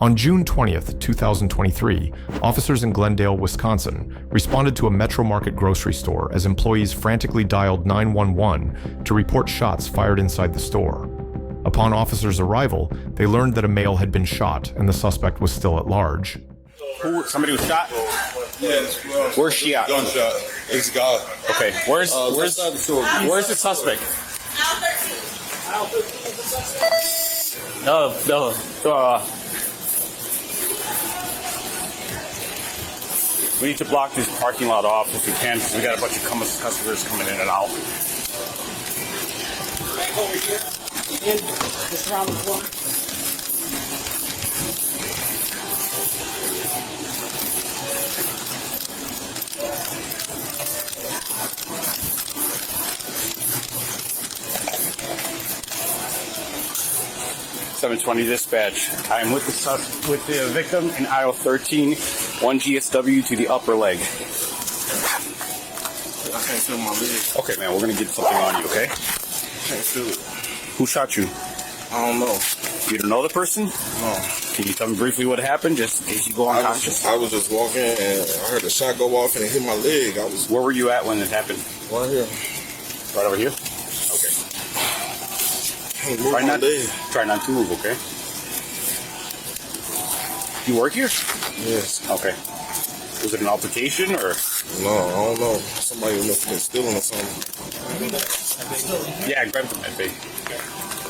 On June 20th, 2023, officers in Glendale, Wisconsin, responded to a Metro Market grocery store as employees frantically dialed 911 to report shots fired inside the store. Upon officers' arrival, they learned that a male had been shot and the suspect was still at large. Somebody was shot? Yes. Where's she at? Gunshot. It's God. Okay. Where's the suspect? No. We need to block this parking lot off if we can, because we got a bunch of customers coming in and out. Over here. Just around the corner. 720 dispatch. I am with the victim in aisle 13, 1 GSW to the upper leg. I can't feel my leg. Okay, man, we're gonna get something on you, okay? I can't feel it. Who shot you? I don't know. You don't know the person? No. Can you tell me briefly what happened, just in case you go unconscious? I was just walking and I heard a shot go off and it hit my leg. Where were you at when it happened? Right here. Right over here? Okay. Try not to move, okay? You work here? Yes. Okay. Was it an altercation or? No, I don't know. Somebody must have been stealing or something. Yeah, grab the med bay.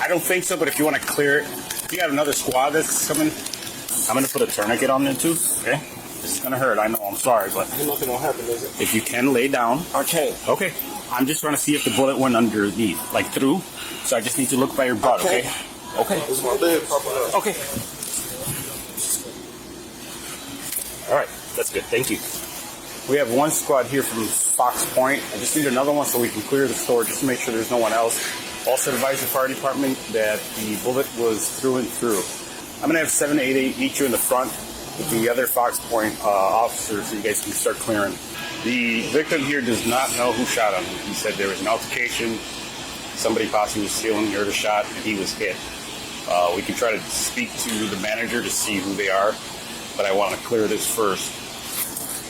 I don't think so, but if you want to clear it, if you got another squad that's coming, I'm going to put a tourniquet on there too, okay? It's going to hurt, I know, I'm sorry, but Nothing gonna happen, is it? if you can lay down. I can't. Okay. I'm just trying to see if the bullet went underneath, like through. So I just need to look by your butt, okay? Okay. It's my leg popping up. Okay. All right, that's good. Thank you. We have one squad here from Fox Point. I just need another one so we can clear the store just to make sure there's no one else. Also advise the fire department that the bullet was through and through. I'm going to have 788 meet you in the front with the other Fox Point officers so you guys can start clearing. The victim here does not know who shot him. He said there was an altercation. Somebody possibly was stealing, heard a shot, and he was hit. We can try to speak to the manager to see who they are, but I want to clear this first.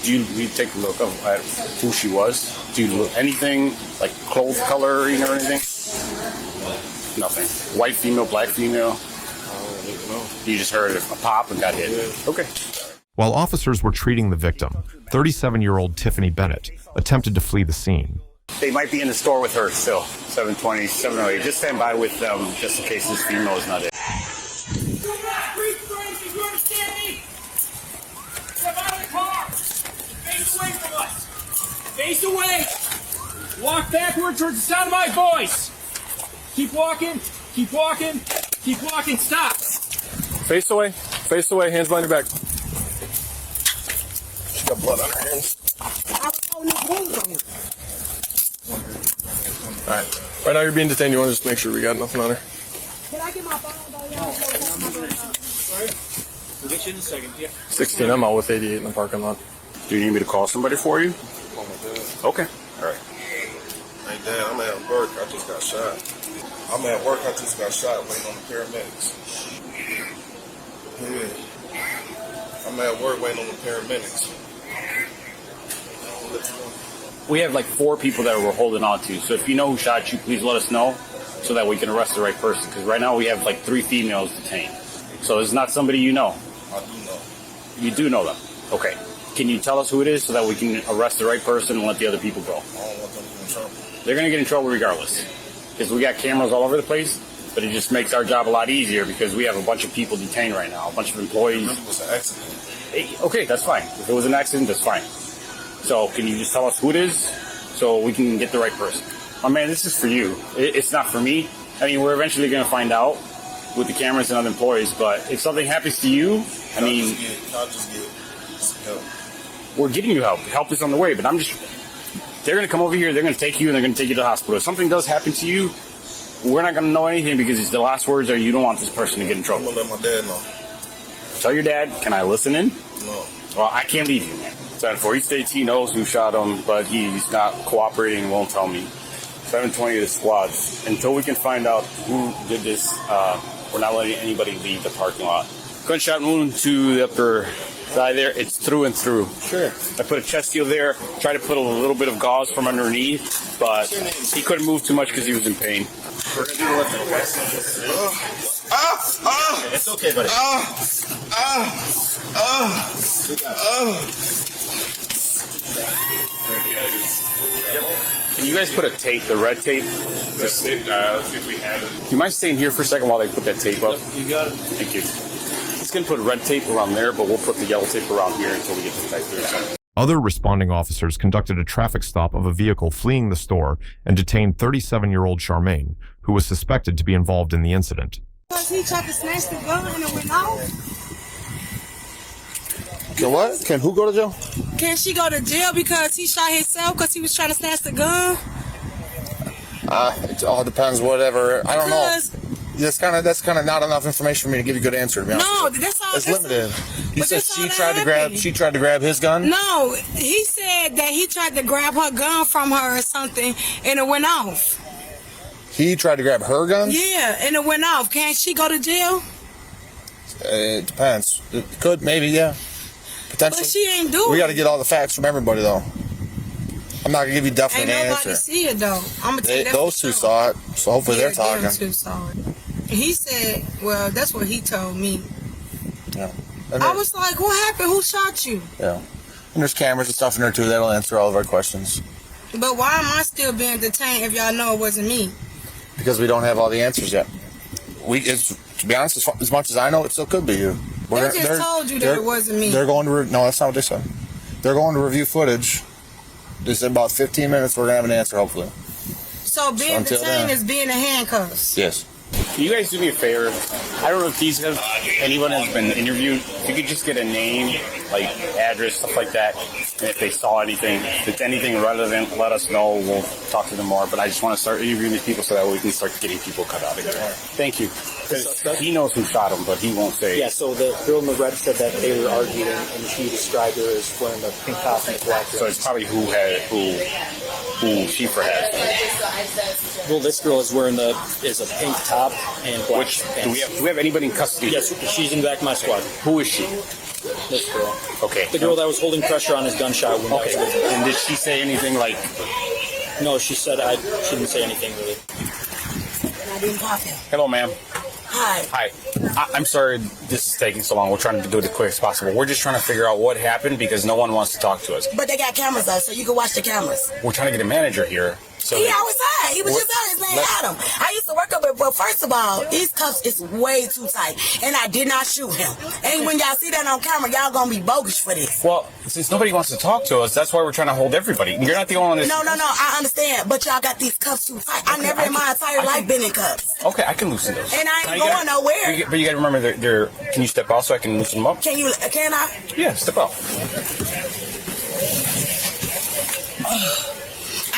Do you take a look at who she was? Do you look anything like clothes coloring or anything? Nothing. White female, black female? I don't even know. You just heard a pop and got hit. Okay. While officers were treating the victim, 37-year-old Tiffany Bennett attempted to flee the scene. They might be in the store with her still. 720, 708. Just stand by with them just in case this female is not it. You understand me? Step out of the car. Face away from us. Face away. Walk backward towards the sound of my voice. Keep walking. Keep walking. Keep walking. Stop. Face away. Face away. Hands behind your back. She got blood on her hands. Alright. Right now you're being detained. You want to just make sure we got nothing on her? Can I get my phone though? We'll get you in a second. Yeah. 16. I'm out with 88 in the parking lot. Do you need me to call somebody for you? Oh my God. Okay. All right. Hey Dad, I'm at work. I just got shot. I'm at work. I just got shot waiting on the paramedics. Yeah. I'm at work waiting on the paramedics. We have like 4 people that we're holding on to. So if you know who shot you, please let us know so that we can arrest the right person. Because right now we have like 3 females detained. So it's not somebody you know. I do know. You do know them. Okay. Can you tell us who it is so that we can arrest the right person and let the other people go? I don't want them to get in trouble. They're going to get in trouble regardless. Because we got cameras all over the place. But it just makes our job a lot easier because we have a bunch of people detained right now. A bunch of employees. It was an accident. Okay, that's fine. If it was an accident, that's fine. So can you just tell us who it is so we can get the right person? Oh man, this is for you. It's not for me. I mean, we're eventually going to find out with the cameras and other employees, but if something happens to you, I mean, I'll just get some help. we're getting you help. Help is on the way, but they're going to come over here, they're going to take you, and they're going to take you to the hospital. If something does happen to you, we're not going to know anything because it's the last words are you don't want this person to get in I'm trouble. gonna let my dad know. Tell your dad, can I listen in? No. Well, I can't leave you, man. 7-4, he states he knows who shot him, but he's not cooperating and won't tell me. 720 of the squads. Until we can find out who did this, we're not letting anybody leave the parking lot. gunshot wound to the upper thigh there. It's through and through. Sure. I put a chest seal there, tried to put a little bit of gauze from underneath, but he couldn't move too much because he was in pain. We're going to do the lifting, okay? It's okay, buddy. Can you guys put a tape, the red tape? Let's see if we have it. You mind staying here for a second while they put that tape up? You got it. Thank you. He's going to put red tape around there, but we'll put the yellow tape around here until we get to the back there. Other responding officers conducted a traffic stop of a vehicle fleeing the store and detained 37-year-old Charmaine, who was suspected to be involved in the incident. He tried to snatch the gun and it went off. Can what? Can who go to jail? Can she go to jail because he shot himself because he was trying to snatch the gun? It all depends. Whatever. I don't know. Because- That's kind of not enough information for me to give you a good answer. To be honest. No, that's all. It's limited. You but said that's all she that tried to grab. happened. She tried to grab his gun. No, he said that he tried to grab her gun from her or something and it went off. He tried to grab her gun. Yeah, and it went off. Can she go to jail? It depends. It could, maybe, yeah. Potentially. But she ain't doing it. We got to get all the facts from everybody, though. I'm not gonna give you a definite Ain't nobody answer. see it though. I'm gonna tell you that Those for two sure. saw it, so hopefully Yeah, they're talking. them two saw it. He said, well, that's what he told me. Yeah. And I there- was like, what happened? Who shot you? Yeah. And there's cameras and stuff in there too. That'll answer all of our questions. But why am I still being detained if y'all know it wasn't me? Because we don't have all the answers yet. To be honest, as much as I know, it still could be you. They just told you that it wasn't me. They're going to no, that's not what they said. They're going to review footage. They said about 15 minutes. We're gonna have an answer, hopefully. So being until detained then. is being in handcuffs. Yes. Can you guys do me a favor? I don't know if anyone has been interviewed. If you could just get a name, like address, stuff like that, and if they saw anything, if it's anything relevant, let us know. We'll talk to them more. But I just want to start interviewing these people so that we can start getting people cut out of here. Thank you. Because he knows who shot him, but he won't say. Yeah, so the girl in the red said that they were arguing, and she described her as wearing a pink top and a black dress. So it's probably who Schiefer has. Well, this girl is wearing a pink top and black pants. Do we have anybody in custody? Yes, she's in the back of my squad. Who is she? This girl. Okay. The girl that was holding pressure on his gunshot wound. Okay. And did she say anything like? No, she said she didn't say anything really. And I didn't pop him. Hello, ma'am. Hi. Hi. I'm sorry this is taking so long. We're trying to do it as quick as possible. We're just trying to figure out what happened because no one wants to talk to us. But they got cameras up, so you can watch the cameras. We're trying to get a manager here. So He outside. He was just out. His name Adam. I used to work up at, well, first of all, these cuffs is way too tight. And I did not shoot him. And when y'all see that on camera, y'all gonna be bogus for this. Well, since nobody wants to talk to us, that's why we're trying to hold everybody. You're not the only one that's... No, I understand. But y'all got these cuffs too tight. I never in my entire life been in cuffs. Okay, I can loosen those. And I ain't going nowhere. But you gotta remember, they're... Can you step out so I can loosen them up? Can I? Yeah, step out.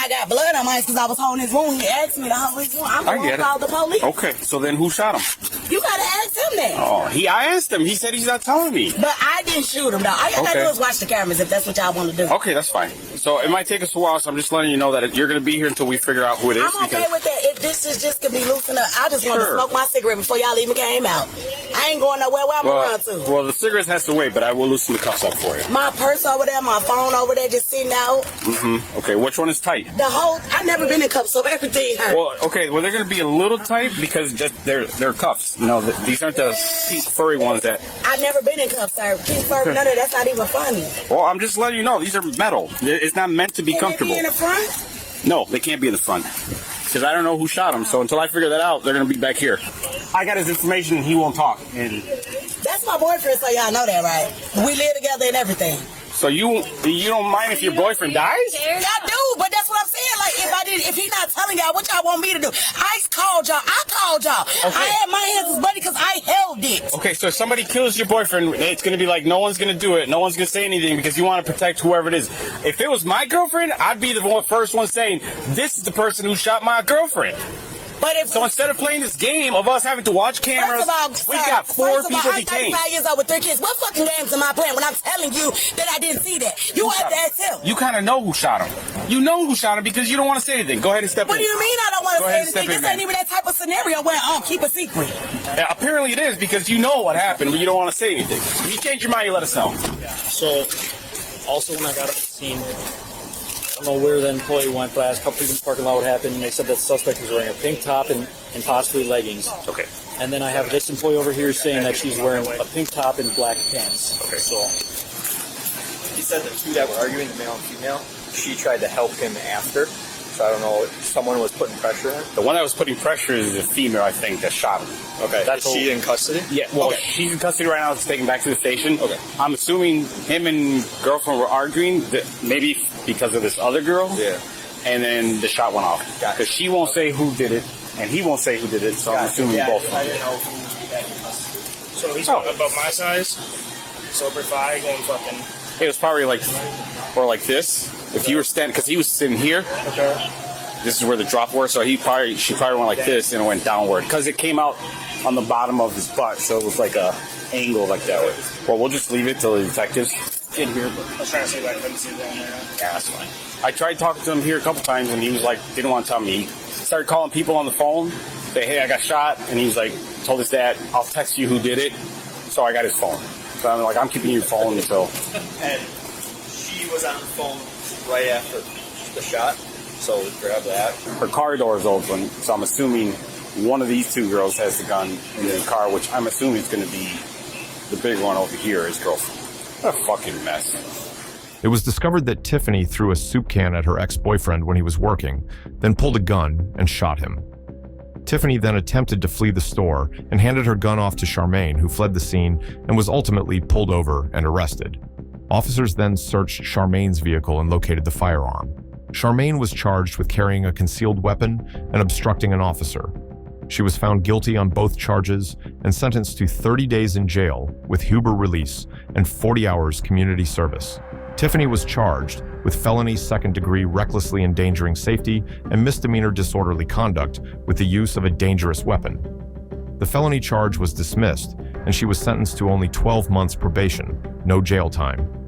I got blood on my hands because I was holding his wound. He asked me to hold his wound. I'm going to call the police. Okay, so then who shot him? You got to ask him that. Oh, I asked him. He said he's not telling me. But I didn't shoot him, though. All y'all got to Okay. do is watch the cameras if that's what y'all want to do. Okay, that's fine. So it might take us a while, so I'm just letting you know that you're going to be here until we figure out who it is. I'm okay with that. If this is just going to be loosened up, I just want to Sure. smoke my cigarette before y'all even came out. I ain't going nowhere. Where I'm going to run to? Well, the cigarettes has to wait, but I will loosen the cuffs up for you. My purse over there, my phone over there just sitting out. Mm-hmm. Okay, which one is tight? I've never been in cuffs, so everything hurt. Well, okay, well, they're going to be a little tight because they're cuffs. You know, these aren't the pink furry ones that... I've never been in cuffs, sir. Pink fur, none of that's not even funny. Well, I'm just letting you know, these are metal. It's not meant to be Can comfortable. they be in the front? No, they can't be in the front. Because I don't know who shot him, so until I figure that out, they're going to be back here. I got his information and he won't talk. And That's my boyfriend, so y'all know that, right? We live together and everything. so you don't mind if your boyfriend dies? I do, but that's what I'm saying. Like, if he not telling y'all, what y'all want me to do? I called y'all. Okay. I had my hands as buddy because I held it. Okay, so if somebody kills your boyfriend, it's going to be like no one's going to do it. No one's going to say anything because you want to protect whoever it is. If it was my girlfriend, I'd be the first one saying, this is the person who shot my girlfriend. But if So instead of playing this game of us having to watch cameras, we've got 4 people detained. I'm 35 years old with 3 kids. What fucking games am I playing when I'm telling you that I didn't see that? You have to ask him. You kind of know who shot him. You know who shot him because you don't want to say anything. Go ahead and step in. What do you mean I don't want to say anything? This man. ain't even that type of scenario where keep a secret. Yeah, apparently it is because you know what happened, but you don't want to say anything. If you change your mind, you let us know. So, also when I got up to the scene, I don't know where the employee went, but I asked a couple people in the parking lot what happened, and they said that the suspect was wearing a pink top and possibly leggings. Okay. And then I have this employee over here saying that she's wearing a pink top and black pants. Okay. So he said the two that were arguing, the male and female, she tried to help him after. So I don't know, someone was putting pressure on him. The one that was putting pressure is the female, I think, that shot him. Okay. That's is she in custody? Yeah. Well, okay. She's in custody right now. It's taken back to the station. Okay. I'm assuming him and girlfriend were arguing, that maybe because of this other girl. Yeah. And then the shot went off. Because she won't say who did it, and he won't say who did it. So I'm assuming both of them. I didn't know who had custody. So he's about my size, sober 5, going fucking. It was probably like, or like this. If you were standing, because he was sitting here. Okay. This is where the drop was, so she probably went like this and it went downward because it came out on the bottom of his butt, so it was like a angle like that. Well, we'll just leave it till the detectives get here. But I was trying to see if I couldn't see down there. yeah, that's fine. I tried talking to him here a couple times and he was like, didn't want to tell me. He started calling people on the phone, say, hey, I got shot, and he's like, told his dad, I'll text you who did it. So I got his phone. So I'm like, I'm keeping your phone until. And she was on the phone right after the shot. So we grab that. Her car door is open, so I'm assuming one of these 2 girls has the gun in the car, which I'm assuming is going to be the big one over here, his girlfriend. What a fucking mess. It was discovered that Tiffany threw a soup can at her ex-boyfriend when he was working, then pulled a gun and shot him. Tiffany then attempted to flee the store and handed her gun off to Charmaine, who fled the scene and was ultimately pulled over and arrested. Officers then searched Charmaine's vehicle and located the firearm. Charmaine was charged with carrying a concealed weapon and obstructing an officer. She was found guilty on both charges and sentenced to 30 days in jail with Huber release and 40 hours community service. Tiffany was charged with felony second-degree recklessly endangering safety and misdemeanor disorderly conduct with the use of a dangerous weapon. The felony charge was dismissed, and she was sentenced to only 12 months probation, no jail time.